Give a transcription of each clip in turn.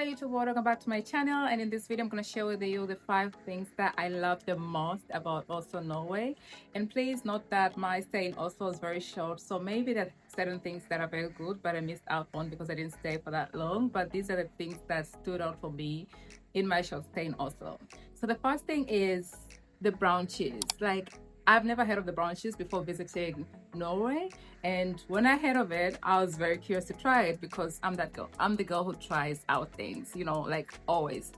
Hello YouTube world, welcome back to my channel, and in this video I'm going to share with you the 5 things that I love the most about Oslo, Norway. And please note that my stay in Oslo is very short, so maybe there are certain things that are very good but I missed out on because I didn't stay for that long. But these are the things that stood out for me in my short stay in Oslo. So the first thing is the brown cheese. Like, I've never heard of the brown cheese before visiting Norway, and when I heard of it, I was very curious to try it because I'm that girl. I'm the girl who tries out things, like always.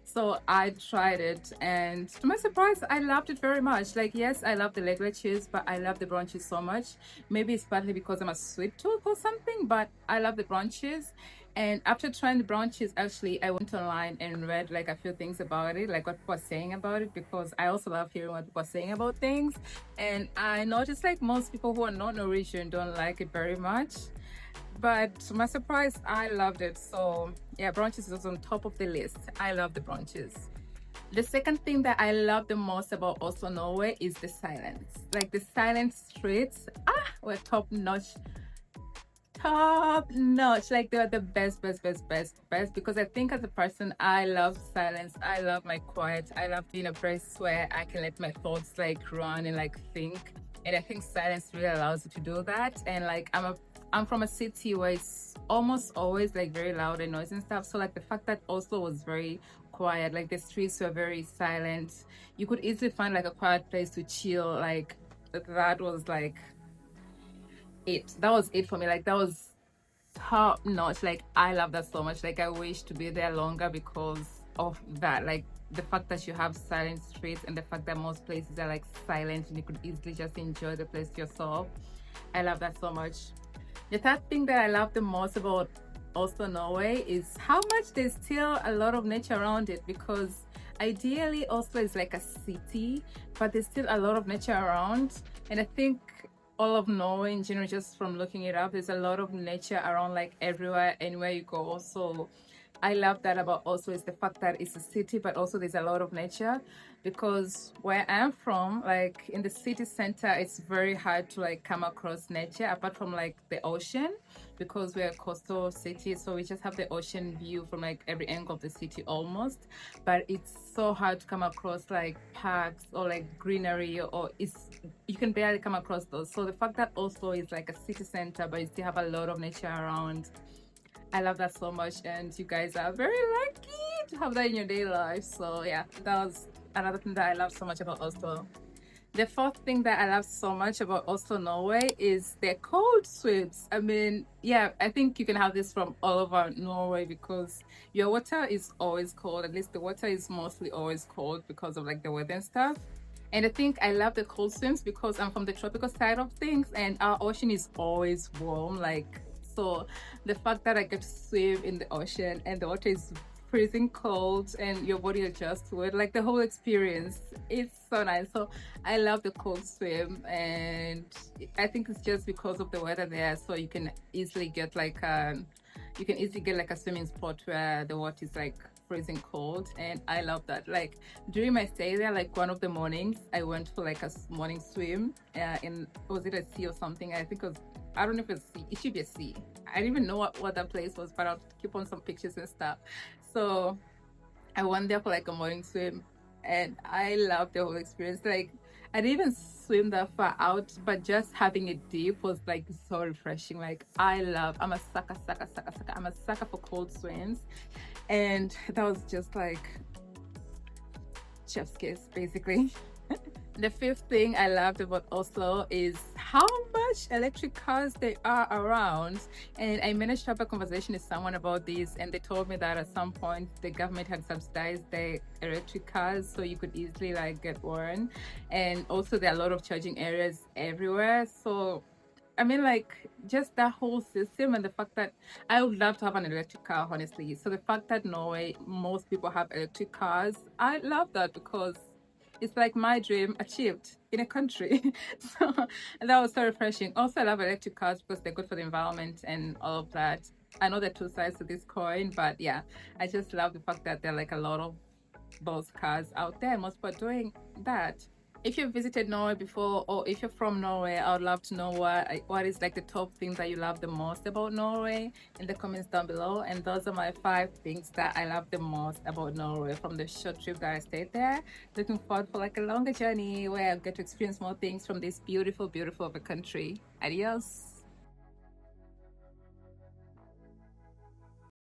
So I tried it, and to my surprise, I loved it very much. Like, yes, I love the regular cheese, but I love the brown cheese so much. Maybe it's partly because I'm a sweet tooth or something, but I love the brown cheese. And after trying the brown cheese, actually, I went online and read like a few things about it, like what people are saying about it, because I also love hearing what people are saying about things. And I noticed like most people who are not Norwegian don't like it very much. But to my surprise, I loved it. So yeah, brown cheese is on top of the list. I love the brown cheese. The second thing that I love the most about Oslo, Norway is the silence. Like the silent streets, were top notch. Like they're the best, because I think as a person, I love silence. I love my quiet. I love being a place where I can let my thoughts like run and like think. And I think silence really allows you to do that. And like I'm from a city where it's almost always like very loud and noise and stuff. So like the fact that Oslo was very quiet, like the streets were very silent, you could easily find like a quiet place to chill. Like that was like that was it for me. Like that was top notch. Like I love that so much. Like I wish to be there longer because of that. Like the fact that you have silent streets and the fact that most places are like silent and you could easily just enjoy the place yourself. I love that so much. The third thing that I love the most about Oslo, Norway is how much there's still a lot of nature around it, because ideally Oslo is like a city, but there's still a lot of nature around. And I think all of Norway in general, just from looking it up, there's a lot of nature around like everywhere, anywhere you go. So I love that about Oslo, is the fact that it's a city, but also there's a lot of nature. Because where I'm from, like in the city center, it's very hard to like come across nature apart from like the ocean, because we're a coastal city, so we just have the ocean view from like every angle of the city almost. But it's so hard to come across like parks or like greenery, or you can barely come across those. So the fact that Oslo is like a city center, but you still have a lot of nature around, I love that so much. And you guys are very lucky to have that in your daily life. So yeah, that was another thing that I love so much about Oslo. The fourth thing that I love so much about Oslo, Norway is their cold swims. I mean, yeah, I think you can have this from all over Norway, because your water is always cold. At least the water is mostly always cold because of like the weather and stuff. And I think I love the cold swims because I'm from the tropical side of things, and our ocean is always warm. Like, so the fact that I get to swim in the ocean and the water is freezing cold and your body adjusts to it, like the whole experience, it's so nice. So I love the cold swim, and I think it's just because of the weather there. So you can easily get like a swimming spot where the water is like freezing cold, and I love that. Like during my stay there, like one of the mornings I went for like a morning swim in, was it a sea or something? I think it was, I don't know if it's sea, it should be a sea. I didn't even know what that place was, but I'll keep on some pictures and stuff. So I went there for like a morning swim, and I loved the whole experience. Like I didn't even swim that far out, but just having a dip was like so refreshing. Like I'm a sucker. I'm a sucker for cold swims, and that was just like chef's kiss basically. The fifth thing I loved about Oslo is how much electric cars there are around. And I managed to have a conversation with someone about this, and they told me that at some point the government had subsidized the electric cars, so you could easily like get one. And also there are a lot of charging areas everywhere. So I mean, like, just that whole system, and the fact that I would love to have an electric car, honestly. So the fact that Norway, most people have electric cars, I love that, because it's like my dream achieved in a country. So that was so refreshing. Also, I love electric cars because they're good for the environment and all of that. I know there are two sides to this coin, but yeah, I just love the fact that there are like a lot of those cars out there. Most people are doing that. If you've visited Norway before, or if you're from Norway, I would love to know what is like the top things that you love the most about Norway in the comments down below. And those are my 5 things that I love the most about Norway from the short trip that I stayed there. Looking forward for like a longer journey where I get to experience more things from this beautiful, beautiful of a country. Adios.